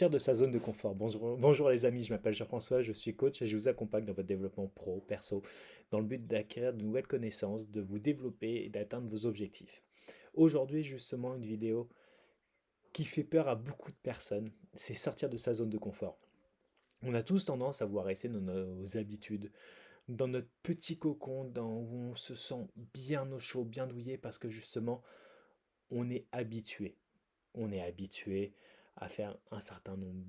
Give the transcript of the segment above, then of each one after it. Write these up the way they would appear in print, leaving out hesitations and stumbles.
Sortir de sa zone de confort. Bonjour, bonjour les amis, je m'appelle Jean-François, je suis coach et je vous accompagne dans votre développement pro, perso, dans le but d'acquérir de nouvelles connaissances, de vous développer et d'atteindre vos objectifs. Aujourd'hui, justement, une vidéo qui fait peur à beaucoup de personnes, c'est sortir de sa zone de confort. On a tous tendance à vouloir rester dans nos habitudes, dans notre petit cocon, où on se sent bien au chaud, bien douillet, parce que justement, on est habitué. On est habitué à faire un certain nombre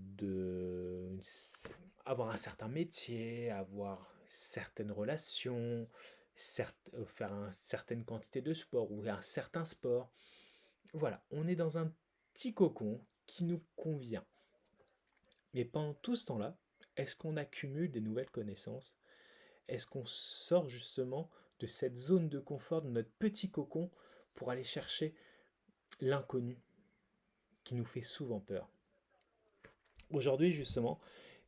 avoir un certain métier, avoir certaines relations, faire une certaine quantité de sport ou un certain sport. Voilà, on est dans un petit cocon qui nous convient. Mais pendant tout ce temps-là, est-ce qu'on accumule des nouvelles connaissances? Est-ce qu'on sort justement de cette zone de confort, de notre petit cocon, pour aller chercher l'inconnu qui nous fait souvent peur? Aujourd'hui, justement,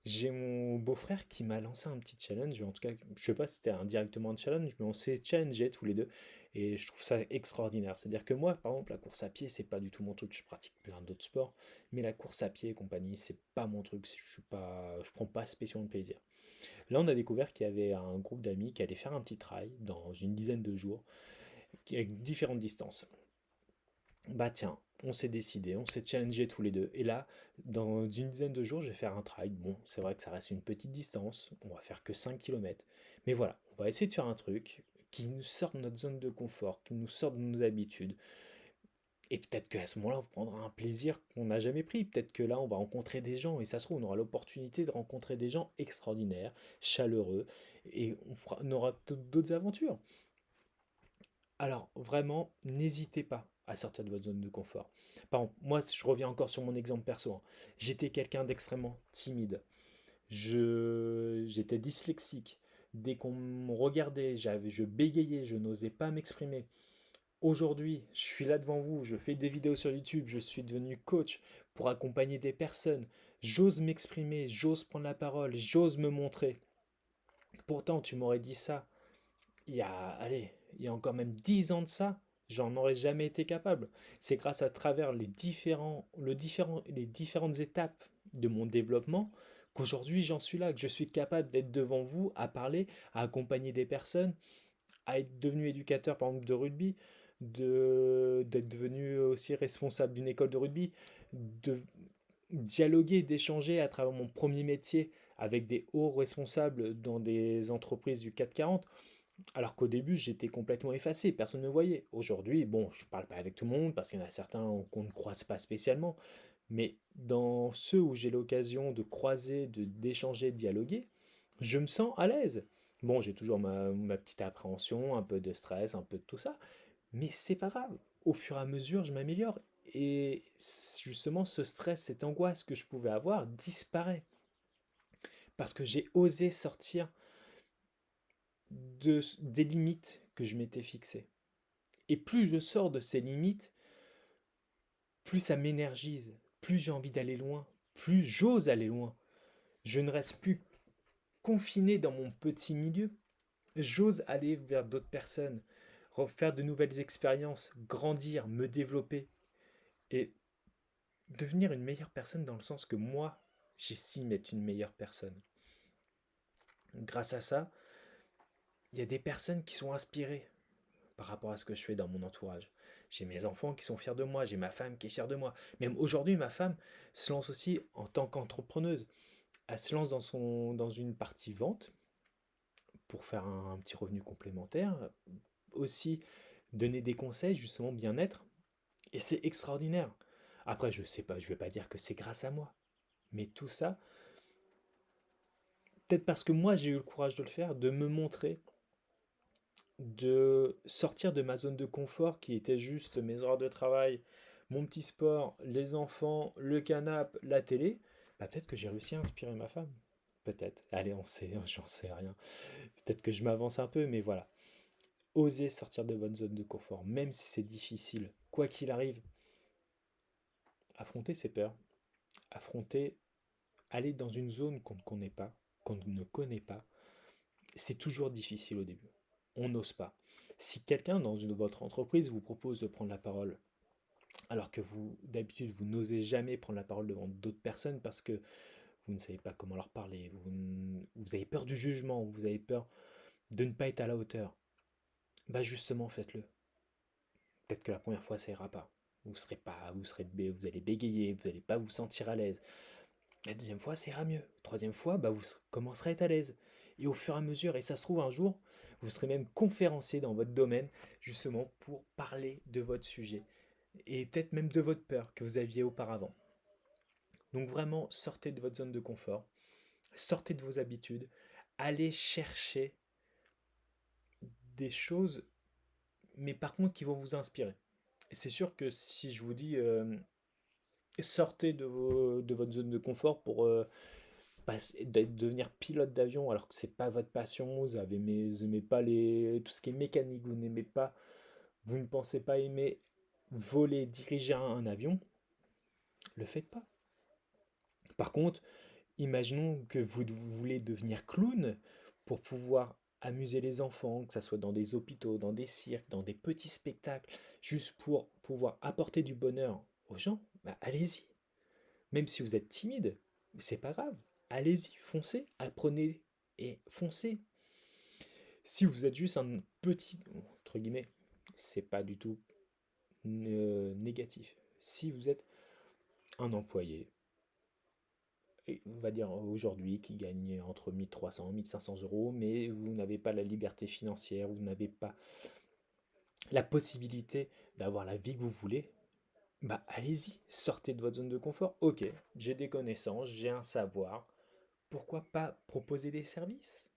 j'ai mon beau-frère qui m'a lancé un petit challenge. En tout cas, je sais pas si c'était indirectement un challenge, mais on s'est challengé tous les deux. Et je trouve ça extraordinaire. C'est-à-dire que moi, par exemple, la course à pied, c'est pas du tout mon truc. Je pratique plein d'autres sports. Mais la course à pied et compagnie, c'est pas mon truc. Je prends pas spécialement de plaisir. Là, on a découvert qu'il y avait un groupe d'amis qui allait faire un petit trail dans une dizaine de jours, avec différentes distances. Bah tiens, on s'est décidé, on s'est challengé tous les deux. Et là, dans une dizaine de jours, je vais faire un trail. Bon, c'est vrai que ça reste une petite distance, on va faire que 5 km. Mais voilà, on va essayer de faire un truc qui nous sort de notre zone de confort, qui nous sort de nos habitudes. Et peut-être qu'à ce moment-là, on prendra un plaisir qu'on n'a jamais pris. Peut-être que là, on va rencontrer des gens, et ça se trouve, on aura l'opportunité de rencontrer des gens extraordinaires, chaleureux, et on aura d'autres aventures. Alors, vraiment, n'hésitez pas à sortir de votre zone de confort. Par exemple, moi, je reviens encore sur mon exemple perso, hein. J'étais quelqu'un d'extrêmement timide. J'étais dyslexique. Dès qu'on me regardait, je bégayais, je n'osais pas m'exprimer. Aujourd'hui, je suis là devant vous, je fais des vidéos sur YouTube, je suis devenu coach pour accompagner des personnes. J'ose m'exprimer, j'ose prendre la parole, j'ose me montrer. Pourtant, tu m'aurais dit ça il y a encore même 10 ans de ça, j'en aurais jamais été capable. C'est grâce à travers les différentes étapes de mon développement qu'aujourd'hui j'en suis là, que je suis capable d'être devant vous, à parler, à accompagner des personnes, à être devenu éducateur par exemple de rugby, d'être devenu aussi responsable d'une école de rugby, de dialoguer, d'échanger à travers mon premier métier avec des hauts responsables dans des entreprises du 440. Alors qu'au début, j'étais complètement effacé, personne ne me voyait. Aujourd'hui, bon, je ne parle pas avec tout le monde parce qu'il y en a certains qu'on ne croise pas spécialement, mais dans ceux où j'ai l'occasion de croiser, d'échanger, de dialoguer, je me sens à l'aise. Bon, j'ai toujours ma petite appréhension, un peu de stress, un peu de tout ça, mais c'est pas grave. Au fur et à mesure, je m'améliore. Et justement, ce stress, cette angoisse que je pouvais avoir disparaît parce que j'ai osé sortir des limites que je m'étais fixées. Et plus je sors de ces limites, plus ça m'énergise, plus j'ai envie d'aller loin, plus j'ose aller loin. Je ne reste plus confiné dans mon petit milieu. J'ose aller vers d'autres personnes, refaire de nouvelles expériences, grandir, me développer et devenir une meilleure personne dans le sens que moi, j'estime être une meilleure personne. Grâce à ça, il y a des personnes qui sont inspirées par rapport à ce que je fais dans mon entourage. J'ai mes enfants qui sont fiers de moi, j'ai ma femme qui est fière de moi. Même aujourd'hui, ma femme se lance aussi en tant qu'entrepreneuse. Elle se lance dans une partie vente pour faire un petit revenu complémentaire, aussi donner des conseils, justement bien-être, et c'est extraordinaire. Après, je sais pas, je vais pas dire que c'est grâce à moi, mais tout ça, peut-être parce que moi j'ai eu le courage de le faire, de me montrer, de sortir de ma zone de confort qui était juste mes heures de travail, mon petit sport, les enfants, le canapé, la télé, bah peut-être que j'ai réussi à inspirer ma femme. Peut-être. Allez, on sait, j'en sais rien. Peut-être que je m'avance un peu, mais voilà. Osez sortir de votre zone de confort, même si c'est difficile. Quoi qu'il arrive, affrontez ses peurs. Affrontez, aller dans une zone qu'on ne connaît pas, qu'on ne connaît pas. C'est toujours difficile au début. On n'ose pas. Si quelqu'un dans votre entreprise vous propose de prendre la parole, alors que vous, d'habitude, vous n'osez jamais prendre la parole devant d'autres personnes parce que vous ne savez pas comment leur parler, vous avez peur du jugement, vous avez peur de ne pas être à la hauteur. Bah justement, faites-le. Peut-être que la première fois, ça ira pas. Vous allez bégayer, vous n'allez pas vous sentir à l'aise. La deuxième fois, ça ira mieux. Troisième fois, bah, vous commencerez à être à l'aise. Et au fur et à mesure, et ça se trouve un jour, vous serez même conférencier dans votre domaine, justement pour parler de votre sujet. Et peut-être même de votre peur que vous aviez auparavant. Donc vraiment, sortez de votre zone de confort, sortez de vos habitudes, allez chercher des choses, mais par contre qui vont vous inspirer. Et c'est sûr que si je vous dis sortez de votre zone de confort pour devenir pilote d'avion alors que c'est pas votre passion, vous n'aimez pas tout ce qui est mécanique, vous ne pensez pas aimer voler, diriger un avion, le faites pas. Par contre, imaginons que vous voulez devenir clown pour pouvoir amuser les enfants, que ce soit dans des hôpitaux, dans des cirques, dans des petits spectacles, juste pour pouvoir apporter du bonheur aux gens, bah allez-y. Même si vous êtes timide, c'est pas grave. Allez-y, foncez, apprenez et foncez. Si vous êtes juste un petit, entre guillemets, c'est pas du tout négatif. Si vous êtes un employé, on va dire aujourd'hui, qui gagne entre 1300 et 1500 euros, mais vous n'avez pas la liberté financière, vous n'avez pas la possibilité d'avoir la vie que vous voulez, bah allez-y, sortez de votre zone de confort. Ok, j'ai des connaissances, j'ai un savoir, pourquoi pas proposer des services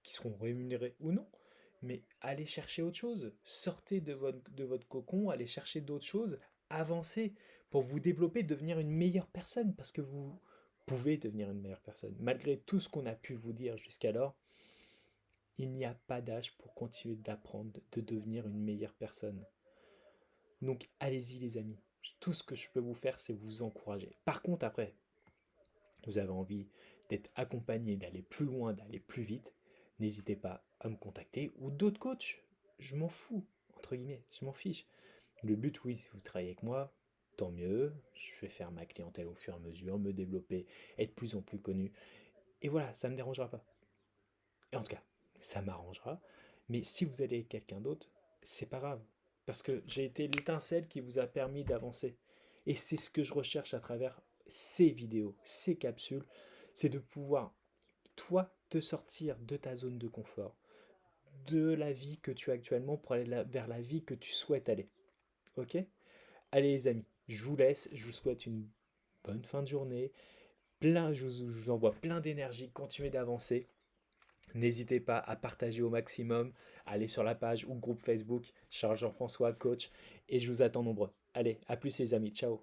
qui seront rémunérés ou non, mais allez chercher autre chose, sortez de votre cocon, allez chercher d'autres choses, avancez pour vous développer, devenir une meilleure personne, parce que vous pouvez devenir une meilleure personne. Malgré tout ce qu'on a pu vous dire jusqu'alors, il n'y a pas d'âge pour continuer d'apprendre, de devenir une meilleure personne. Donc allez-y les amis, tout ce que je peux vous faire, c'est vous encourager. Par contre, après, vous avez envie d'être accompagné, d'aller plus loin, d'aller plus vite, n'hésitez pas à me contacter ou d'autres coachs. Je m'en fous, entre guillemets, je m'en fiche. Le but, oui, si vous travaillez avec moi, tant mieux. Je vais faire ma clientèle au fur et à mesure, me développer, être de plus en plus connu. Et voilà, ça ne me dérangera pas. Et en tout cas, ça m'arrangera. Mais si vous allez avec quelqu'un d'autre, c'est pas grave. Parce que j'ai été l'étincelle qui vous a permis d'avancer. Et c'est ce que je recherche à travers ces vidéos, ces capsules, c'est de pouvoir, toi, te sortir de ta zone de confort, de la vie que tu as actuellement pour aller vers la vie que tu souhaites aller. Ok? Allez les amis, je vous laisse, je vous souhaite une bonne fin de journée, je vous envoie plein d'énergie, continuez d'avancer. N'hésitez pas à partager au maximum, à aller sur la page ou groupe Facebook Charles Jean-François Coach et je vous attends nombreux. Allez, à plus les amis, ciao.